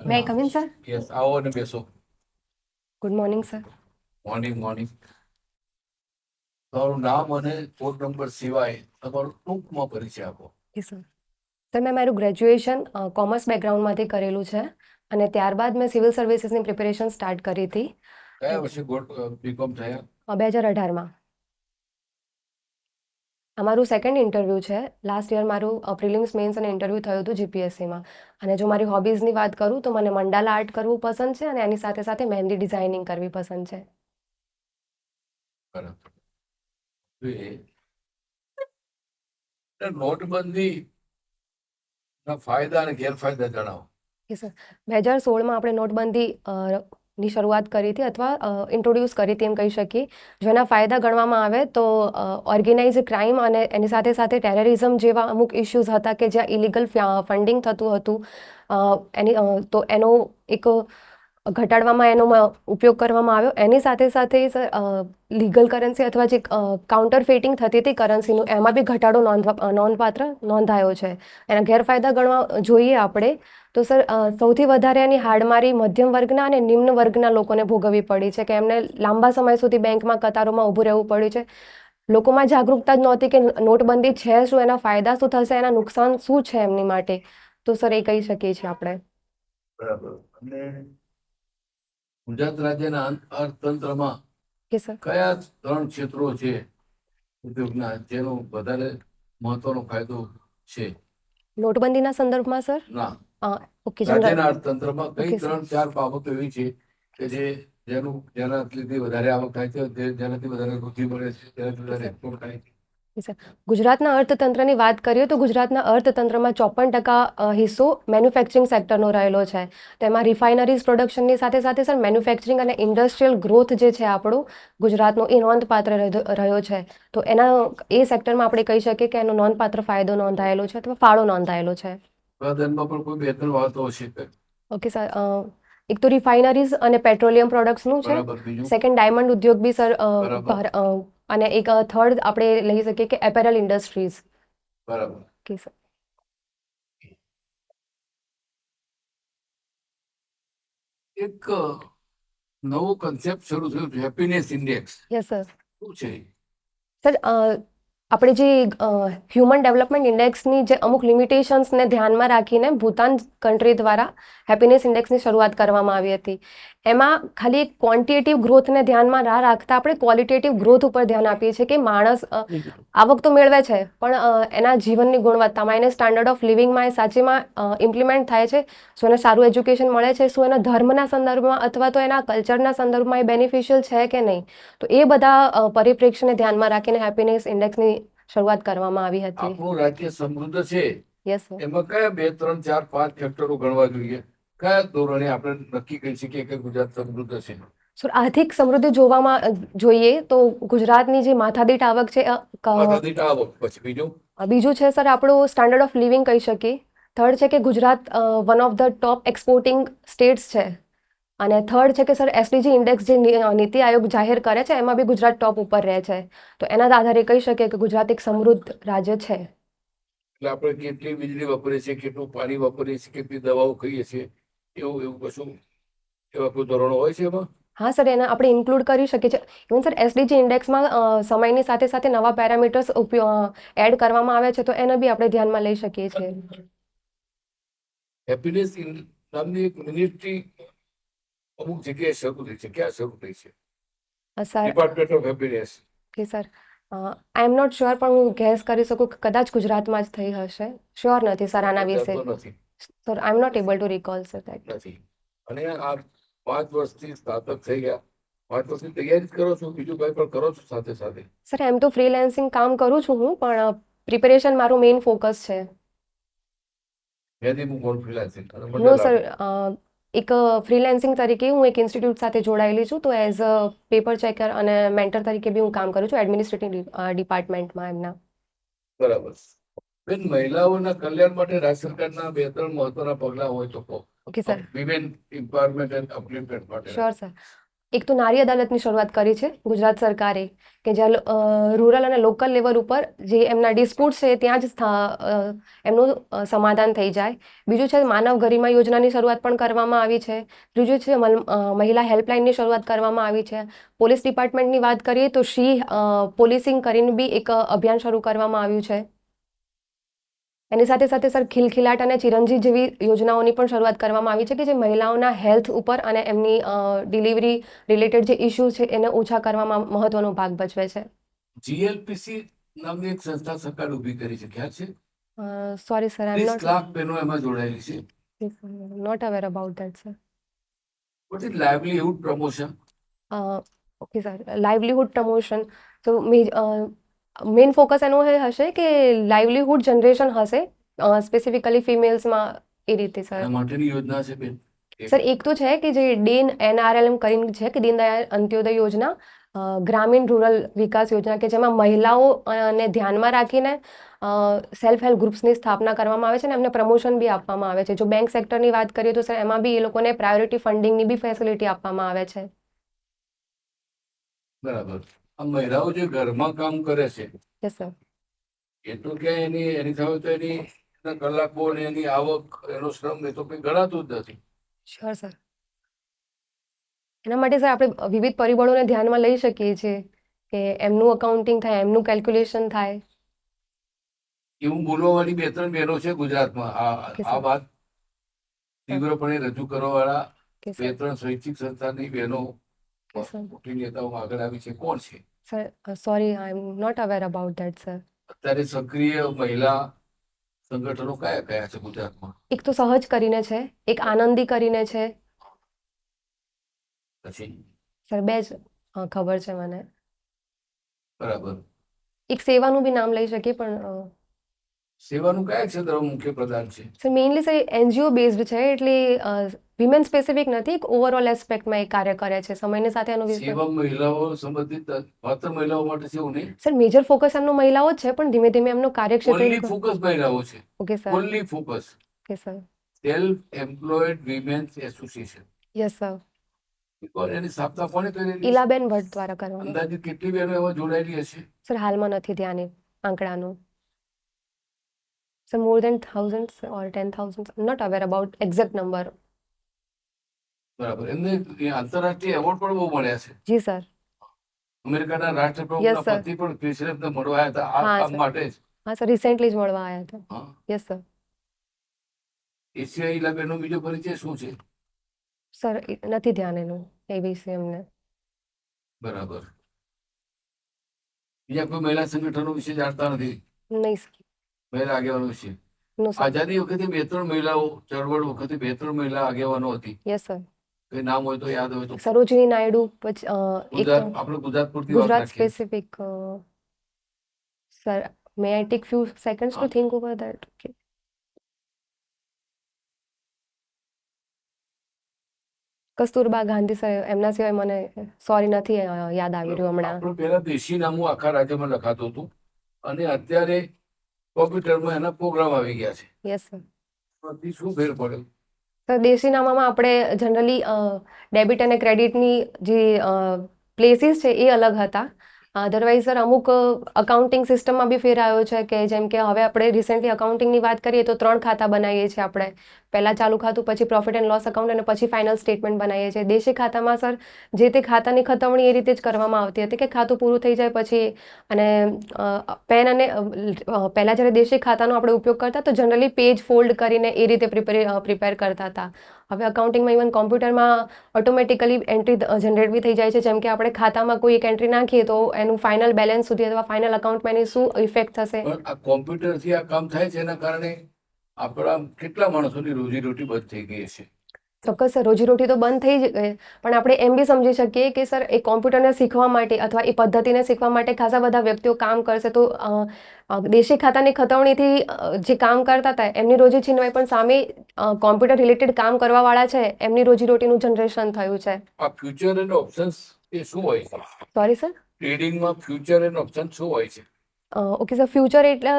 May I come in, sir? Yes, આવો અને બેસો. Good morning, sir. Morning morning. તમારું નામ અને કોડ નંબર સિવાય તમારું ટૂંકમાં પરિચય આપો. Yes, sir. સર મેં મારું ગ્રેજ્યુએશન કોમર્સ બેકગ્રાઉન્ડમાંથી કરેલું છે અને ત્યારબાદ મેં સિવિલ સર્વિસીસની પ્રિપેરેશન સ્ટાર્ટ કરી હતી કયા વર્ષે બીકોમ થયા? 2018માં. અમારું સેકન્ડ ઇન્ટરવ્યૂ છે. લાસ્ટ યર મારું પ્રિલિમ્સ મેન્સ અને ઇન્ટરવ્યૂ થયું હતું જીપીએસસીમાં. અને જો મારી હોબીઝની વાત કરું તો મને મંડાલા આર્ટ કરવું પસંદ છે અને એની સાથે સાથે મહેંદી ડિઝાઇનિંગ કરવી પસંદ છે. બરાબર. નોટબંધી ના ફાયદા અને ગેરફાયદા જણાવો. Yes sir. 2016માં આપણે નોટબંધી ની શરૂઆત કરી હતી અથવા ઇન્ટ્રોડ્યુસ કરી હતી એમ કહી શકીએ. જો એના ફાયદા ગણવામાં આવે તો ઓર્ગેનાઇઝ ક્રાઇમ અને એની સાથે સાથે ટેરરિઝમ જેવા અમુક ઇસ્યુઝ હતા કે જ્યાં ઇલીગલ ફંડિંગ થતું હતું તો એનો એક ઘટાડવામાં એનો ઉપયોગ કરવામાં આવ્યો. એની સાથે સાથે સર લીગલ કરન્સી અથવા જે કાઉન્ટર ફેટિંગ થતી હતી કરન્સીનું એમાં બી ઘટાડો નોંધપાત્ર નોંધાયો છે. એના ગેરફાયદા ગણવા જોઈએ આપણે તો સર સૌથી વધારે એની હાડમારી મધ્યમ વર્ગના અને નિમ્ન વર્ગના લોકોને ભોગવવી પડી છે કે એમને લાંબા સમય સુધી બેંકમાં કતારોમાં ઊભું રહેવું પડ્યું છે. લોકોમાં જાગૃતતા જ નહોતી કે નોટબંધી છે શું, એના ફાયદા શું થશે, એના નુકસાન શું છે એમની માટે. તો સર એ કહી શકીએ છીએ આપણે. બરાબર. અને ગુજરાત રાજ્યના અર્થતંત્રમાં કે સર કયા 3 ક્ષેત્રો છે ઉદ્યોગના જેનો વધારે મહત્વનો ફાયદો છે? નોટબંધીના સંદર્ભમાં સર ના, ઓકે રાજ્યના અર્થતંત્રમાં કઈ ઓકે, સર. 3-4 બાબતો એવી છે કે જેનાથી વધારે આવક થાય છે, જેનાથી વધારે વૃદ્ધિ મળે છે, જેનાથી વધારે એક્સપોર્ટ થાય છે? સર ગુજરાતના અર્થતંત્રની વાત કરીએ તો ગુજરાતના અર્થતંત્રમાં 54% હિસ્સો મેન્યુફેક્ચરિંગ સેક્ટરનો રહેલો છે. તેમાં રિફાઇનરીઝ પ્રોડક્શનની સાથે સાથે સર મેન્યુફેક્ચરિંગ અને ઇન્ડસ્ટ્રીયલ ગ્રોથ જે છે આપણો ગુજરાતનો એ નોંધપાત્ર રહ્યો છે. તો એ સેક્ટરમાં આપણે કહી શકીએ કે એનો નોંધપાત્ર ફાયદો નોંધાયેલો છે અથવા ફાળો નોંધાયેલો છે. ઉત્પાદનમાં પણ કોઈ 2-3 વાતો હશે. Okay sir. એક તો રિફાઇનરીઝ અને પેટ્રોલિયમ પ્રોડક્ટ્સનું છે. બરાબર. બીજું? સેકન્ડ ડાયમંડ ઉદ્યોગ બી સર બરાબર. અને એક થર્ડ આપણે લઈ શકીએ કે એપેરલ ઇન્ડસ્ટ્રીઝ. બરાબર. Okay sir. એક નવો કન્સેપ્ટ શરૂ થયો છે, હેપીનેસ ઇન્ડેક્સ. Yes sir. શું છે? સર આપણે જે હ્યુમન ડેવલપમેન્ટ ઇન્ડેક્સની જે અમુક લિમિટેશન્સને ધ્યાનમાં રાખીને ભૂતાન કન્ટ્રી દ્વારા હેપીનેસ ઇન્ડેક્સની શરૂઆત કરવામાં આવી હતી. એમાં ખાલી ક્વોન્ટિટેટિવ ગ્રોથને ધ્યાનમાં ના રાખતા આપણે ક્વોલિટેટિવ ગ્રોથ ઉપર ધ્યાન આપીએ છીએ કે માણસ આવક તો મેળવે છે પણ એના જીવનની ગુણવત્તામાં એને સ્ટાન્ડર્ડ ઓફ લિવિંગમાં એ સાચીમાં ઇમ્પ્લિમેન્ટ થાય છે. શું એને સારું એજ્યુકેશન મળે છે, શું એના ધર્મના સંદર્ભમાં અથવા તો એના કલ્ચરના સંદર્ભમાં એ બેનિફિશિયલ છે કે નહીં. તો એ બધા પરિપ્રેક્ષ્યને ધ્યાનમાં રાખીને હેપીનેસ ઇન્ડેક્સની શરૂઆત કરવામાં આવી હતી. આપણું રાજ્ય સમૃદ્ધ છે, યસ સર. એમાં કયા 2, 3, 4, 5 ફેક્ટરો ગણવા જોઈએ? કયા ધોરણે આપણે નક્કી કરી શકીએ કે ગુજરાત સમૃદ્ધ છે? સર આર્થિક સમૃદ્ધિ જોવામાં જોઈએ તો ગુજરાતની જે માથાદીઠ આવક છે માથાદીઠ આવક. પછી બીજું? બીજું છે સર આપણું સ્ટાન્ડર્ડ ઓફ લિવિંગ કહી શકીએ. થર્ડ છે કે Gujarat one of the top exporting states છે. અને થર્ડ છે કે સર એસડીજી ઇન્ડેક્સ જે નીતિ આયોગ જાહેર કરે છે એમાં બી ગુજરાત ટોપ ઉપર રહે છે. તો એના આધારે કહી શકીએ કે ગુજરાત એક સમૃદ્ધ રાજ્ય છે. એટલે આપણે કેટલી વીજળી વાપરીએ છીએ, કેટલું પાણી વાપરીએ છીએ, કેટલી દવાઓ ખાઈએ છીએ, એવું કશું એવા કોઈ ધોરણો હોય છે એમાં? હા સર, એને આપણે ઇન્ક્લુડ કરી શકીએ છીએ. ઇવન સર એસડીજી ઇન્ડેક્સમાં સમયની સાથે સાથે નવા પેરામીટર્સ એડ કરવામાં આવે છે તો એને બી આપણે ધ્યાનમાં લઈ શકીએ છીએ. હેપીનેસ નામની એક મિનિસ્ટ્રી અમુક જગ્યાએ શરૂ થઈ છે, ક્યાં શરૂ થઈ છે? Sir department of happiness. કે sir I am not sure પણ હું ગેસ કરી શકું કે કદાચ ગુજરાતમાં જ થઈ હશે. શ્યોર નથી સર આના વિશે. નથી. Sir I am not able to recall sir that. નથી. અને આ 5 વર્ષથી સ્નાતક થઈ ગયા, 5 વર્ષની તૈયારી જ કરો છો, બીજું કંઈ પણ કરો છો સાથે સાથે? સર એમ તો ફ્રીલેન્સિંગ કામ કરું છું હું, પણ પ્રિપેરેશન મારું મેઇન ફોકસ છે. મેદી હું કોણ ફ્રીલાન્સિંગ? નો સર, એક ફ્રીલેન્સિંગ તરીકે હું એક ઇન્સ્ટિટ્યૂટ સાથે જોડાયેલી છું. તો એઝ અ પેપર ચેકર અને મેન્ટર તરીકે બી હું કામ કરું છું એડમિનિસ્ટ્રેટિવ ડિપાર્ટમેન્ટમાં એમના. બરાબર. બેન, મહિલાઓના કલ્યાણ માટે રાજ્ય સરકારના 2-3 મહત્વના પગલાં હોય તો કહો. Okay sir. Women empowerment and upliftment માટે. Sure sir. એક તો નારી અદાલતની શરૂઆત કરી છે ગુજરાત સરકારે, કે જ્યાં રૂરલ અને લોકલ લેવલ ઉપર જે એમના ડિસ્પ્યુટ છે ત્યાં જ એમનું સમાધાન થઈ જાય. બીજું છે માનવ ગરિમા યોજનાની શરૂઆત પણ કરવામાં આવી છે. ત્રીજું છે મહિલા હેલ્પલાઇનની શરૂઆત કરવામાં આવી છે. પોલીસ ડિપાર્ટમેન્ટની વાત કરીએ તો પોલીસિંગ કરીને બી એક અભિયાન શરૂ કરવામાં આવ્યું છે. એની સાથે સાથે સર ખિલખિલાટ અને ચિરંજી જેવી યોજનાઓની પણ શરૂઆત કરવામાં આવી છે કે જે મહિલાઓના હેલ્થ ઉપર અને એમની ડિલિવરી રિલેટેડ જે ઇસ્યુ છે એને ઓછા કરવામાં મહત્વનો ભાગ ભજવે છે. જીએલપીસી નામની એક સંસ્થા સરકાર ઊભી કરી છે, ખ્યાલ છે? Sorry sir, I am 30 lakh બહેનો એમાં જોડાયેલી છે. Not aware about that sir. What is livelihood promotion? Okay sir, livelihood promotion તો મેઇન ફોકસ એનો એ હશે કે લાઇવલીહુડ જનરેશન હશે સ્પેસિફિકલી ફિમેલ્સમાં એ રીતે સર. એના માટેની યોજના છે બેન? સર એક તો છે કે જે NRLM કરીને છે કે દીનદયાળ અંત્યોદય યોજના, ગ્રામીણ રૂરલ વિકાસ યોજના, કે જેમાં મહિલાઓને ધ્યાનમાં રાખીને સેલ્ફ હેલ્પ ગ્રુપ્સની સ્થાપના કરવામાં આવે છે અને એમને પ્રમોશન બી આપવામાં આવે છે. જો બેંક સેક્ટરની વાત કરીએ તો સર એમાં બી એ લોકોને પ્રાયોરિટી ફંડિંગની બી ફેસિલિટી આપવામાં આવે છે. બરાબર. આ મહિલાઓ જે ઘરમાં કામ કરે છે યસ સર. એ તો ક્યાંય એની સામે તો એના કલાકો અને એની આવક, એનો શ્રમ એ તો કંઈ ગણાતું જ નથી. Sure sir. એના માટે સર આપણે વિવિધ પરિબળોને ધ્યાનમાં લઈ શકીએ છીએ કે એમનું અકાઉન્ટિંગ થાય, એમનું કેલ્ક્યુલેશન થાય. એવું બોલવાવાળી 2-3 બહેનો છે ગુજરાતમાં. Okay, આ sir. વાત તીવ્રપણે રજૂ કરવાવાળા કે સર 2-3 સ્વૈચ્છિક સંસ્થાની બહેનો કે સર મોટી નેતાઓમાં આગળ આવી છે. કોણ છે sir sorry, I am not aware about that sir. અત્યારે સક્રિય મહિલા સંગઠનો કયા કયા છે ગુજરાતમાં? એક તો સહજ કરીને છે, એક આનંદી કરીને છે પછી સર, બે જ ખબર છે મને. બરાબર. એક સેવાનું બી નામ લઈ શકીએ પણ સેવાનું કયા ક્ષેત્રમાં મુખ્ય પ્રધાન છે? Sir mainly sir NGO based છે એટલે વિમેન સ્પેસિફિક નથી, એક ઓવરઓલ એસ્પેક્ટમાં એ કાર્ય કરે છે. સમયની સાથે એનો સેવા મહિલાઓ સંબંધિત માત્ર મહિલાઓ માટે છે એવું નહીં? સર મેજર ફોકસ એમનો મહિલાઓ જ છે પણ ધીમે ધીમે એમનો કાર્યક્ષેત્ર. ઓનલી ફોકસ મહિલાઓ છે? Okay sir. Only focus okay sir. Self employed women's association. Yes sir. એની સ્થાપના કોણે કરેલી? ઈલાબેન ભટ્ટ દ્વારા કરવામાં. અંદાજે કેટલી બહેનો એમાં જોડાયેલી હશે? સર હાલમાં નથી ધ્યાન એ આંકડાનું. Sir more than 1000 or 10,000, not aware about exact number. બરાબર. એમને આંતરરાષ્ટ્રીય એવોર્ડ પણ બહુ મળ્યા છે. જી સર. અમેરિકાના Yes, રાષ્ટ્રપ્રમુખના sir. પતિ પણ ક્રિસલેબને મળવા આવ્યા હતા આ હા, કામ sir. માટે જ. હા સર, રિસેન્ટલી જ મળવા આવ્યા હતા. હા. Yes sir. એશિયાઈ ઈલાબેનનો બીજો પરિચય શું છે? સર નથી ધ્યાન એનું એ વિશે અમને. બરાબર. બીજા કોઈ મહિલા સંગઠનો વિશે જાણતા નથી? નહીં સર. મહિલા આગેવાનો વિશે? નો સર. આઝાદી વખતે 2-3 મહિલાઓ, ચળવળ વખતે 2-3 મહિલા આગેવાનો હતી. Yes sir. કોઈ નામ હોય તો યાદ હોય તો? સરોજિની નાયડુ, પછી એક ગુજરાત, આપણે ગુજરાત પૂરતી વાત ગુજરાત રાખીએ. Specific. Sir May I take few seconds two think over that. Okay. Kasturba Gandhi sir, એમના સિવાય મને સોરી નથી યાદ આવી રહ્યું હમણાં. આપણું પહેલા દેશી નામું આખા રાજ્યમાં લખાતું હતું અને અત્યારે કોમ્પ્યુટરમાં એના પ્રોગ્રામ આવી ગયા છે. Yes sir. એમાંથી શું ફેર પડ્યો? સર દેશીનામામાં આપણે જનરલી ડેબિટ અને ક્રેડિટની જે પ્લેસીસ છે એ અલગ હતા. અધરવાઇઝ સર અમુક અકાઉન્ટિંગ સિસ્ટમમાં બી ફેર આવ્યો છે કે જેમ કે હવે આપણે રિસેન્ટલી અકાઉન્ટિંગની વાત કરીએ તો 3 ખાતા બનાવીએ છીએ આપણે. પહેલાં ચાલુ ખાતું, પછી પ્રોફિટ એન્ડ લોસ અકાઉન્ટ અને પછી ફાઇનલ સ્ટેટમેન્ટ બનાવીએ છીએ. દેશી ખાતામાં સર જે તે ખાતાની ખતવણી એ રીતે જ કરવામાં આવતી હતી કે ખાતું પૂરું થઈ જાય પછી, અને પેન અને પહેલાં જ્યારે દેશી ખાતાનો આપણે ઉપયોગ કરતા તો જનરલી પેજ ફોલ્ડ કરીને એ રીતે પ્રિપેર કરતા હતા. હવે અકાઉન્ટિંગમાં ઇવન કોમ્પ્યુટરમાં ઓટોમેટિકલી એન્ટ્રી જનરેટ બી થઈ જાય છે. જેમ કે આપણે ખાતામાં કોઈ એક એન્ટ્રી નાખીએ તો એનું ફાઇનલ બેલેન્સ સુધી અથવા ફાઇનલ અકાઉન્ટમાં એની શું ઇફેક્ટ થશે. પણ આ કોમ્પ્યુટરથી આ કામ થાય છે એના કારણે આપણા કેટલા માણસોની રોજીરોટી બંધ થઈ ગઈ છે? ચોક્કસ સર, રોજીરોટી તો બંધ થઈ જ ગઈ, પણ આપણે એમ બી સમજી શકીએ કે સર એ કોમ્પ્યુટરને શીખવા માટે અથવા એ પદ્ધતિને શીખવા માટે ખાસા બધા વ્યક્તિઓ કામ કરશે તો દેશી ખાતાની ખતવણીથી જે કામ કરતા હતા એમની રોજી છીનવાય, પણ સામે કોમ્પ્યુટર રિલેટેડ કામ કરવાવાળા છે એમની રોજીરોટીનું જનરેશન થયું છે. આ ફ્યુચર એન્ડ ઓપ્શન્સ એ શું હોય છે? Sorry sir. ટ્રેડિંગમાં ફ્યુચર એન્ડ ઓપ્શન શું હોય છે? ઓકે સર, ફ્યુચર એટલે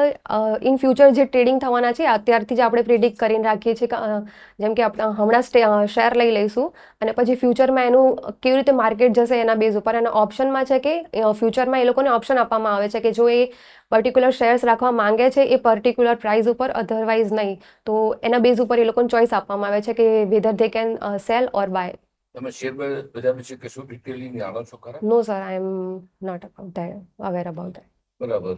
ઇન ફ્યુચર જે ટ્રેડિંગ થવાના છે અત્યારથી જ આપણે પ્રિડિક્ટ કરીને રાખીએ છીએ કે જેમ કે આપણે હમણાં શેર લઈ લઈશું અને પછી ફ્યુચરમાં એનું કેવી રીતે માર્કેટ જશે એના બેઝ ઉપર. અને ઓપ્શનમાં છે કે ફ્યુચરમાં એ લોકોને ઓપ્શન આપવામાં આવે છે કે જો એ પર્ટિક્યુલર શેર્સ રાખવા માંગે છે એ પર્ટિક્યુલર પ્રાઇસ ઉપર, અધરવાઇઝ નહીં, તો એના બેઝ ઉપર એ લોકોને ચોઇસ આપવામાં આવે છે કે whether they can sell or buy. તમે શેર બજાર વિશે કશું ડિટેલિંગ જાણો છો ખરા? No sir, I am not aware about that. બરાબર.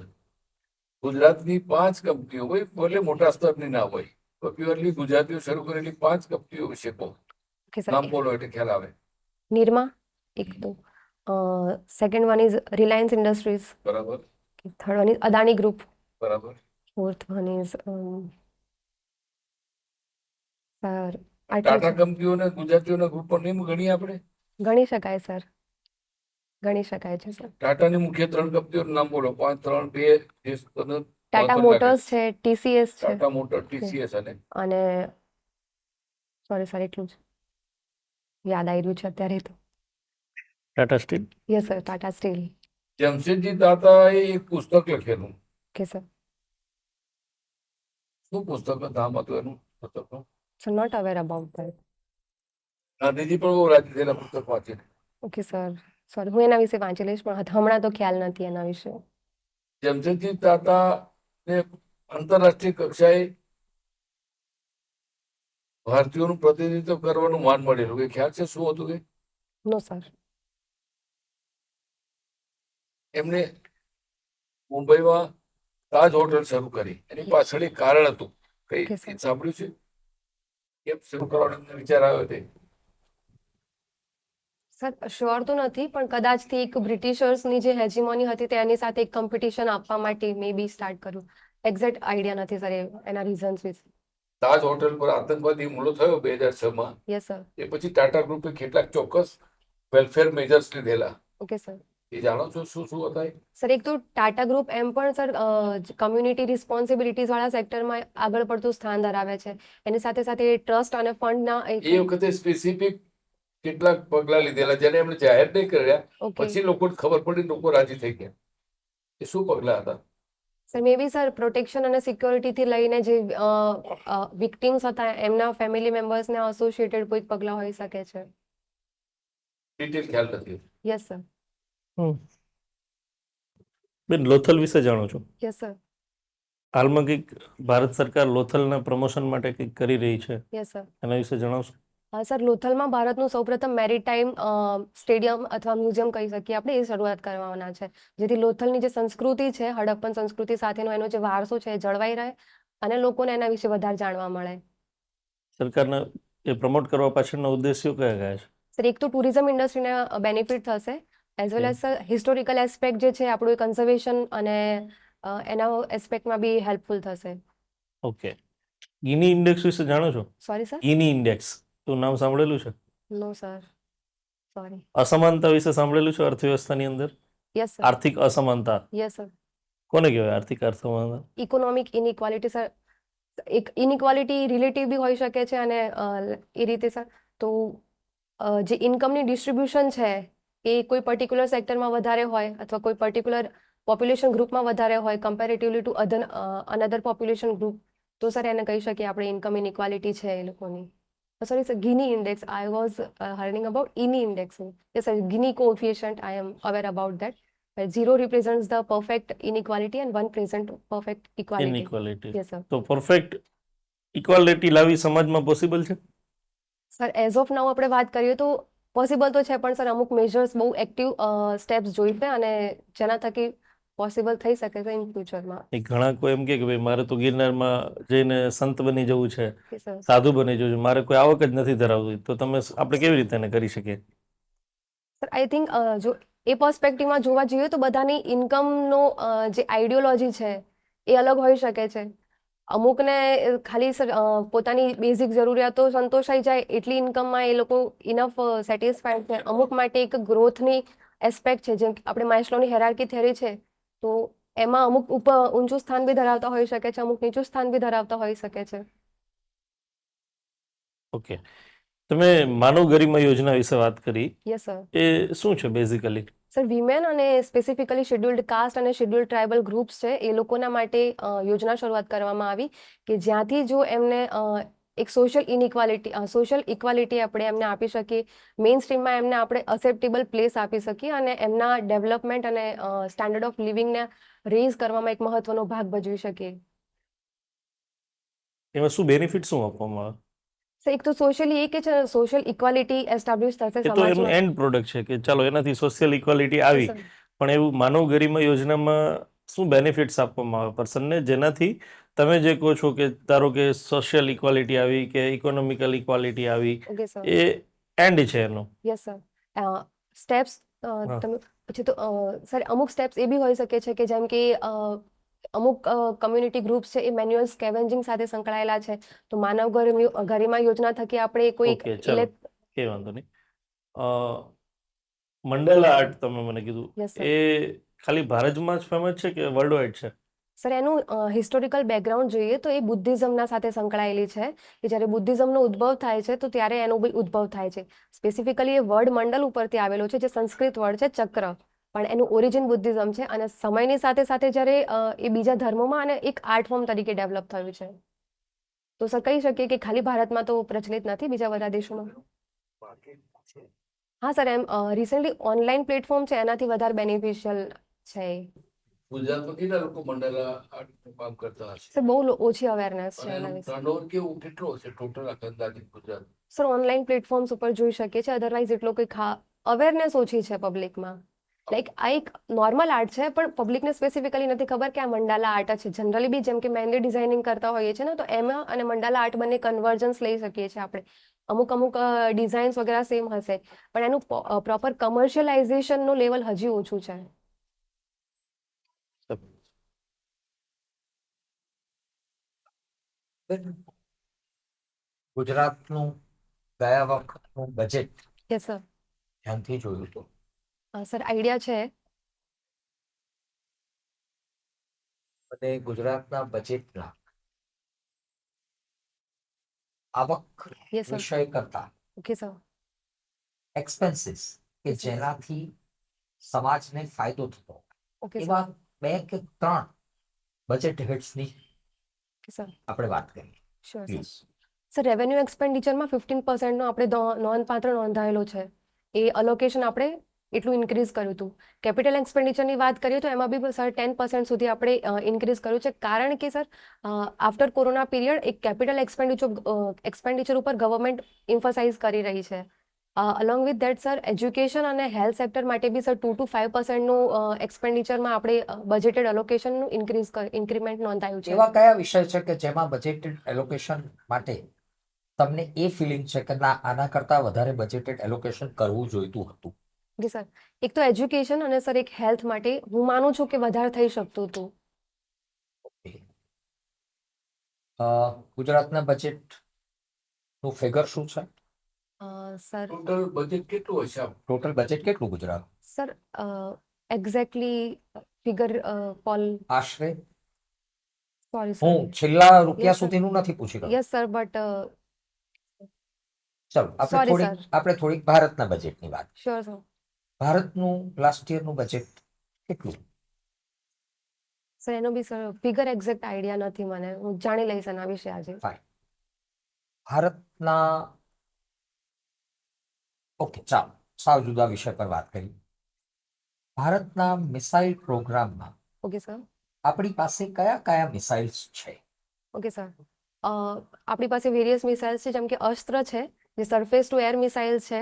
ગુજરાતની 5 કંપનીઓ હોય, ભલે મોટા સ્તરની ના હોય, તો પ્યોરલી ગુજરાતીઓ શરૂ કરેલી 5 કંપનીઓ વિશે કહો. ઓકે સર, નામ બોલો એટલે ખ્યાલ આવે. નિરમા એક તો, second one is Reliance Industries, બરાબર. Third one is Adani group, બરાબર. Fourth one is sir Tata કંપનીઓને ગુજરાતીઓના ગ્રુપમાં નહીં ગણીએ આપણે? ગણી શકાય સર, ગણી શકાય છે સર. ટાટાની મુખ્ય 3 કંપનીઓનું નામ બોલો. 5, 3, 2 જે તમને ટાટા મહત્વ લાગે. મોટર્સ છે, TCS છે ટાટા મોટર, TCS અને અને સોરી સર એટલું જ યાદ આવી રહ્યું છે અત્યારે તો. Tata Steel. Yes sir, Tata Steel. Jamsetji તાતાએ એક પુસ્તક લખેલું. Okay sir. શું પુસ્તકનું નામ હતું એનું પુસ્તકનું? Sir not aware about that. Gandhiji પણ બહુ રાજી થયેલા પુસ્તક વાંચીને. ઓકે સર, સોરી, હું એના વિશે વાંચી લઈશ પણ હમણાં તો ખ્યાલ નથી એના વિશે. જમશેદજી તાતાને આંતરરાષ્ટ્રીય કક્ષાએ ભારતીયોનું પ્રતિનિધિત્વ કરવાનું માન મળેલું. એ ખ્યાલ છે શું હતું કે? નો સર. એમને મુંબઈમાં તાજ હોટલ શરૂ કરી. એની પાછળ એક કારણ હતું. કઈ Okay, sir. સાંભળ્યું છે? કેમ શરૂ કરવાનો એમને વિચાર આવ્યો તે? સર શ્યોર તો નથી પણ કદાચથી એક બ્રિટિશર્સની જે હેજીમોની હતી તેની સાથે એક કોમ્પિટિશન આપવા માટે મે બી સ્ટાર્ટ કર્યું. એક્ઝેક્ટ આઈડિયા નથી સર એના રીઝન્સ વિશે. તાજ હોટલ પર આતંકવાદી હુમલો થયો 2006માં. Yes sir. એ પછી ટાટા ગ્રુપે કેટલાક ચોક્કસ વેલફેર મેજર્સ લીધેલા. Okay sir. એ જાણો છો શું શું હતા એ? સર એક તો ટાટા ગ્રુપ એમ પણ સર કમ્યુનિટી રિસ્પોન્સિબિલિટીઝ વાળા સેક્ટરમાં આગળ પડતું સ્થાન ધરાવે છે. એની સાથે સાથે ટ્રસ્ટ અને ફંડના એ વખતે સ્પેસિફિક કેટલાક પગલા લીધેલા જેને એમણે જાહેર નહીં કર્યા. ઓકે પછી લોકોને ખબર પડી, લોકો રાજી થઈ ગયા. એ શું પગલા હતા? સર મે બી સર પ્રોટેક્શન અને સિક્યોરિટીથી લઈને જે વિક્ટિમ્સ હતા એમના ફેમિલી મેમ્બર્સને એસોસિએટેડ કોઈક પગલાં હોઈ શકે છે. ડિટેલ ખ્યાલ નથી. Yes sir. બેન, લોથલ વિશે જાણો છો? Yes sir. હાલમાં કંઈક ભારત સરકાર લોથલના પ્રમોશન માટે કંઈક કરી રહી છે, યસ સર. એના વિશે જણાવશો? સર લોથલમાં ભારતનું સૌપ્રથમ મેરીટાઈમ સ્ટેડિયમ અથવા મ્યુઝિયમ કહી શકીએ આપણે એ શરૂઆત કરવાના છે, જેથી લોથલની જે સંસ્કૃતિ છે, હડપ્પન સંસ્કૃતિ સાથેનો એનો જે વારસો છે એ જળવાઈ રહે અને લોકોને એના વિશે વધારે જાણવા મળે. સરકારના એ પ્રમોટ કરવા પાછળના ઉદ્દેશ્યો કયા કયા છે? સર એક તો ટુરિઝમ ઇન્ડસ્ટ્રીને બેનિફિટ થશે, as well as sir historical aspect જે છે આપણું કન્ઝર્વેશન અને એના એસ્પેક્ટમાં બી હેલ્પફુલ થશે. ઓકે. ગિની ઇન્ડેક્સ વિશે જાણો છો? Sorry sir. ગિની ઇન્ડેક્સ તું નામ સાંભળેલું છે? નો સર, સોરી. અસમાનતા વિશે સાંભળેલું છે? અર્થવ્યવસ્થાની અંદર યસ સર. આર્થિક અસમાનતા યસ સર. કોને કહેવાય? આર્થિક અસમાનતા ઇકોનોમિક ઇનઇક્વાલિટી સર, એક ઇનઇક્વાલિટી રિલેટિવ બી હોઈ શકે છે અને એ રીતે સર તો જે ઇન્કમની ડિસ્ટ્રીબ્યુશન છે એ કોઈ પર્ટિક્યુલર સેક્ટરમાં વધારે હોય અથવા કોઈ પર્ટિક્યુલર પોપ્યુલેશન ગ્રુપમાં વધારે હોય comparatively to another population group, તો સર એને કહી શકીએ આપણે ઇન્કમ ઇનઇક્વાલિટી છે એ લોકોની. Sorry sir, Gini index, I was learning about Gini index. Yes sir, Gini coefficient, I am aware about that. 0 represents the perfect inequality and 1 present perfect equality. Inequality. Yes, sir. તો perfect equality લાવી સમાજમાં possible છે? Sir as of નાઉ આપણે વાત કરીએ તો possible તો છે પણ સર અમુક મેજર્સ બહુ એક્ટિવ સ્ટેપ્સ જોઈશે અને જેના થકી પોસિબલ થઈ શકે છે ઇન ફ્યુચરમાં. એ ઘણા કોઈ એમ કે ભાઈ મારે તો ગિરનારમાં જઈને સંત બની જવું છે, Yes, sir. સાધુ બની જવું છે, મારે કોઈ આવક જ નથી ધરાવતી, તો તમે આપણે કેવી રીતે એને કરી શકીએ? સર આઈ થિંક જો એ પર્સપેક્ટિવમાં જોવા જઈએ તો બધાની ઇન્કમનો જે આઈડિયોલોજી છે એ અલગ હોઈ શકે છે. અમુકને ખાલી સર પોતાની બેઝિક જરૂરિયાતો સંતોષાઈ જાય એટલી ઇન્કમમાં એ લોકો ઇનફ સેટિસ્ફાઈડ છે. અમુક માટે એક ગ્રોથની એસ્પેક્ટ છે, જેમ કે આપણે માસ્લોની હેરાર્કી થિયરી છે તો એમાં અમુક ઉપર ઊંચું સ્થાન બી ધરાવતા હોઈ શકે છે, અમુક નીચું સ્થાન બી ધરાવતા હોઈ શકે છે. ઓકે. તમે માનવ ગરિમા યોજના વિશે વાત કરી, યસ સર. એ શું છે બેઝિકલી? સર વિમેન અને સ્પેસિફિકલી શેડ્યુલ્ડ કાસ્ટ અને શેડ્યુલ્ડ ટ્રાઇબલ ગ્રુપ્સ છે એ લોકોના માટે યોજના શરૂઆત કરવામાં આવી કે જ્યાંથી જો એમને એક સોશિયલ ઇક્વાલિટી આપણે એમને આપી શકીએ, મેઇન સ્ટ્રીમમાં એમને આપણે અસેપ્ટેબલ પ્લેસ આપી શકીએ અને એમના ડેવલપમેન્ટ અને સ્ટાન્ડર્ડ ઓફ લિવિંગને રેઝ કરવામાં એક મહત્વનો ભાગ ભજવી શકીએ. એમાં શું બેનિફિટ શું આપવામાં આવે? So, એક તો સોશિયલી એ કે છે સોશિયલ ઇક્વાલિટી એસ્ટાબ્લિશ થશે એ તો એનું સમાજમાં. એન્ડ પ્રોડક્ટ છે કે ચાલો એનાથી સોશિયલ ઇક્વાલિટી Yes, આવી, sir. પણ એવું માનવ ગરિમા યોજનામાં શું બેનિફિટ્સ આપવામાં આવે પર્સનને જેનાથી તમે જે કહો છો કે ધારો કે સોશિયલ ઇક્વાલિટી આવી કે ઇકોનોમિકલ ઇક્વાલિટી આવી, Okay, sir. એ એન્ડ છે એનો? Yes sir. સ્ટેપ્સ હા. તમે પછી તો સર અમુક સ્ટેપ્સ એ બી હોઈ શકે છે કે જેમ કે અમુક કમ્યુનિટી ગ્રુપ્સ છે એ મેન્યુઅલ સ્કેવેન્જિંગ સાથે સંકળાયેલા છે, તો માનવ ગરિમા યોજના થકી આપણે કોઈ ઓકે, ચાલો કે વાંધો નહીં. મંડેલા આર્ટ તમે મને કીધું, યસ સર. એ ખાલી ભારતમાં જ ફેમસ છે કે વર્લ્ડ વાઇડ છે? સર એનું હિસ્ટોરિકલ બેકગ્રાઉન્ડ જોઈએ તો એ બુદ્ધિઝમના સાથે સંકળાયેલી છે કે જ્યારે બુદ્ધિઝમનો ઉદ્ભવ થાય છે તો ત્યારે એનો બી ઉદ્ભવ થાય છે. સ્પેસિફિકલી એ વર્ડ મંડલ ઉપરથી આવેલો છે જે સંસ્કૃત વર્ડ છે ચક્ર, પણ એનું ઓરિજિન બુદ્ધિઝમ છે અને સમયની સાથે સાથે જ્યારે એ બીજા ધર્મોમાં અને એક આર્ટ ફોર્મ તરીકે ડેવલપ થયું છે. તો સર કહી શકીએ કે ખાલી ભારતમાં તો પ્રચલિત નથી, બીજા બધા દેશોમાં. હા સર, એમ રિસેન્ટલી ઓનલાઈન પ્લેટફોર્મ છે એનાથી વધારે બેનિફિશિયલ છે એ. ગુજરાતમાં કેટલા લોકો મંડળા આર્ટનું કામ કરતા હશે? સર બહુ ઓછી અવેરનેસ છે અને એના એનું વિશે. ટર્નઓવર કેવું કેટલો હશે ટોટલ આખા અંદાજિત ગુજરાત? સર ઓનલાઈન પ્લેટફોર્મ્સ ઉપર જોઈ શકીએ છીએ, અધરવાઇઝ એટલો કંઈ અવેરનેસ ઓછી છે પબ્લિકમાં. લાઈક આ એક નોર્મલ આર્ટ છે પણ પબ્લિકને સ્પેસિફિકલી નથી ખબર કે આ મંડાલા આર્ટ છે. જનરલી બી જેમ કે મહેંદી ડિઝાઇનિંગ કરતા હોઈએ છીએ ને, તો એમાં અને મંડાલા આર્ટ બંને કન્વર્જન્સ લઈ શકીએ છીએ આપણે. અમુક ડિઝાઇન્સ વગેરે સેમ હશે પણ એનું પ્રોપર કમર્શિયલાઇઝેશનનું લેવલ હજી ઓછું છે. ગુજરાતનું ગયા વખતનું બજેટ યસ સર. ધ્યાનથી જોયું તો સર આઈડિયા છે. અને ગુજરાતના બજેટના આવક યસ સર. વિષય કરતા ઓકે સર. એક્સપેન્સીસ કે Yes, sir. જેનાથી સમાજને ફાયદો થતો ઓકે સર. એવા 2 કે 3 બજેટ હેડ્સની ઓકે સર. આપણે વાત કરીએ. Sure sir. Please. Sir revenue એક્સપેન્ડિચરમાં 15% આપણે નોંધપાત્ર નોંધાયેલો છે. એ અલોકેશન આપણે એટલું ઇન્ક્રીઝ કર્યું હતું. કેપિટલ એક્સપેન્ડિચરની વાત કરીએ તો એમાં બી સર 10% સુધી આપણે ઇન્ક્રીઝ કર્યું છે, કારણ કે સર આફ્ટર કોરોના પીરિયડ એક કેપિટલ એક્સપેન્ડિચર ઉપર ગવર્મેન્ટ ઇમ્ફસાઇઝ કરી રહી છે. Along with that sir education અને હેલ્થ સેક્ટર માટે બી સર 2 to 5%નું એક્સપેન્ડિચરમાં આપણે બજેટેડ અલોકેશનનું ઇન્ક્રીમેન્ટ નોંધાયું છે. એવા કયા વિષય છે કે જેમાં બજેટેડ એલોકેશન માટે તમને એ ફિલિંગ છે કે ના આના કરતા વધારે બજેટેડ એલોકેશન કરવું જોઈતું હતું? જી સર, એક તો એજ્યુકેશન અને સર એક હેલ્થ માટે હું માનું છું કે વધારે થઈ શકતું હતું. ગુજરાતના બજેટનું ફિગર શું છે? સર ટોટલ બજેટ કેટલું હશે આમ? ટોટલ બજેટ કેટલું ગુજરાત? સર એક્ઝેક્ટલી ફિગર પોલ આશરે સોરી હું સર. છેલ્લા રૂપિયા Yes, sir. સુધીનું નથી પૂછી રહ્યો. યસ સર, બટ ચલો Sorry, આપણે થોડીક ભારતના બજેટની વાત. Sure sir. ભારતનું લાસ્ટ યરનું બજેટ કેટલું? સર એનો બી સર ફિગર એક્ઝેક્ટ આઈડિયા નથી મને, હું જાણી લઈશ એના વિશે આજે. ભારતના ઓકે ચાલો સાવ જુદા વિષય પર વાત કરી. ભારતના મિસાઇલ પ્રોગ્રામમાં ઓકે સર. આપણી પાસે કયા કયા મિસાઇલ્સ છે? Okay sir. આપણી પાસે વેરિયસ મિસાઇલ્સ છે, જેમ કે અસ્ત્ર છે જે સરફેસ ટુ એર મિસાઇલ છે.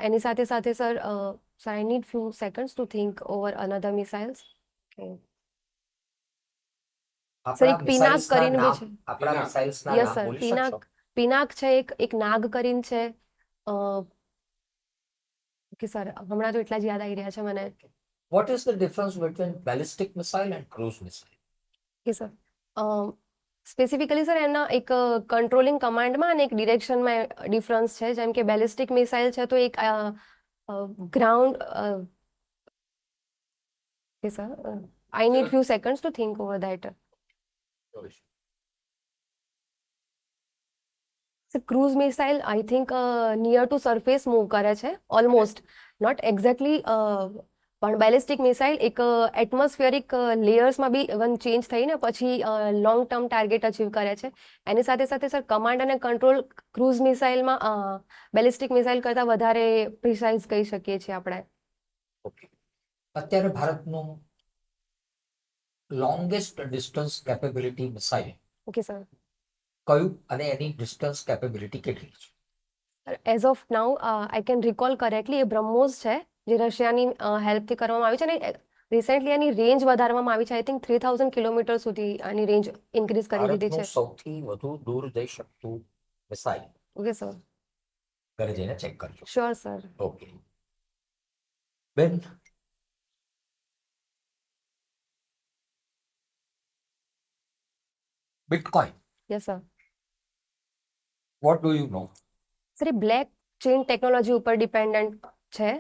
એની સાથે સાથે sir I need few seconds two think over another missiles. Sir એક પિનાક કરીને બી છે. આપણા મિસાઇલ્સના યસ નામ સર, બોલી શકશો? પિનાક છે, એક નાગ કરીને છે. ઓકે સર, હમણાં તો એટલા જ યાદ આવી રહ્યા છે મને. What is the difference between ballistic missile and cruise missile? કે સર સ્પેસિફિકલી સર એના એક કંટ્રોલિંગ કમાન્ડમાં અને એક ડિરેક્શનમાં ડિફરન્સ છે. જેમ કે બેલિસ્ટિક મિસાઇલ છે તો એક ગ્રાઉન્ડ કે sir I need few seconds two think over that. Cruise missile I think near to surface move કરે છે ઓલમોસ્ટ, નોટ એક્ઝેક્ટલી, પણ બેલિસ્ટિક મિસાઇલ એક એટમોસ્ફિયરિક લેયર્સમાં બી ઇવન ચેન્જ થઈને પછી લોંગ ટર્મ ટાર્ગેટ અચીવ કરે છે. એની સાથે સાથે સર કમાન્ડ અને કંટ્રોલ ક્રૂઝ મિસાઇલમાં બેલિસ્ટિક મિસાઇલ કરતાં વધારે પ્રિસાઇઝ કહી શકીએ છીએ આપણે. ઓકે. અત્યારે ભારતનું longest distance capability missile okay sir. કયું અને એની ડિસ્ટન્સ કેપેબિલિટી કેટલી છે? As of now I can recall correctly એ બ્રહ્મોસ છે, જે રશિયાની હેલ્પથી કરવામાં આવી છે, અને રિસેન્ટલી એની રેન્જ વધારવામાં આવી છે. આઈ થિંક 3000 કિલોમીટર સુધી આની રેન્જ ઇન્ક્રીઝ કરી દીધી ભારતનું છે. સૌથી વધુ દૂર જઈ શકતું મિસાઇલ ઓકે સર. ઘરે જઈને ચેક કરજો. Sure sir. ઓકે બેન, bitcoin, yes sir. What do you know? Sir A black chain technology ઉપર ડિપેન્ડન્ટ છે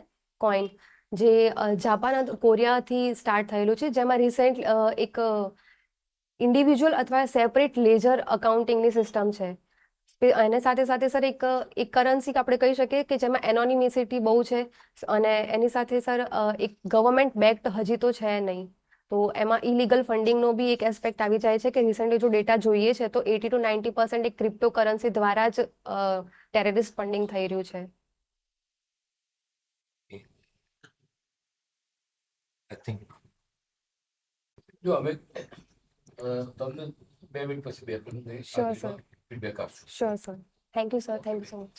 કોઈન, જે જાપાન અને કોરિયાથી સ્ટાર્ટ થયેલું છે, જેમાં રિસેન્ટ એક ઇન્ડિવિજ્યુઅલ અથવા સેપરેટ લેજર અકાઉન્ટિંગની સિસ્ટમ છે. એને સાથે સાથે સર એક કરન્સી આપણે કહી શકીએ કે જેમાં એનોનિમિસિટી બહુ છે, અને એની સાથે સર એક ગવર્મેન્ટ બેક્ડ હજી તો છે નહીં. તો એમાં ઇલીગલ ફંડિંગનો બી એક એસ્પેક્ટ આવી જાય છે કે રિસેન્ટલી જો ડેટા જોઈએ છે તો 80 to 90% એક ક્રિપ્ટો કરન્સી દ્વારા જ ટેરરિસ્ટ ફંડિંગ થઈ રહ્યું છે. આઈ થિંક જો અમે તમને 2 મિનિટ પછી Sure, sir. ફીડબેક આપશું. Sure sir. Thank you sir. Thank you so much.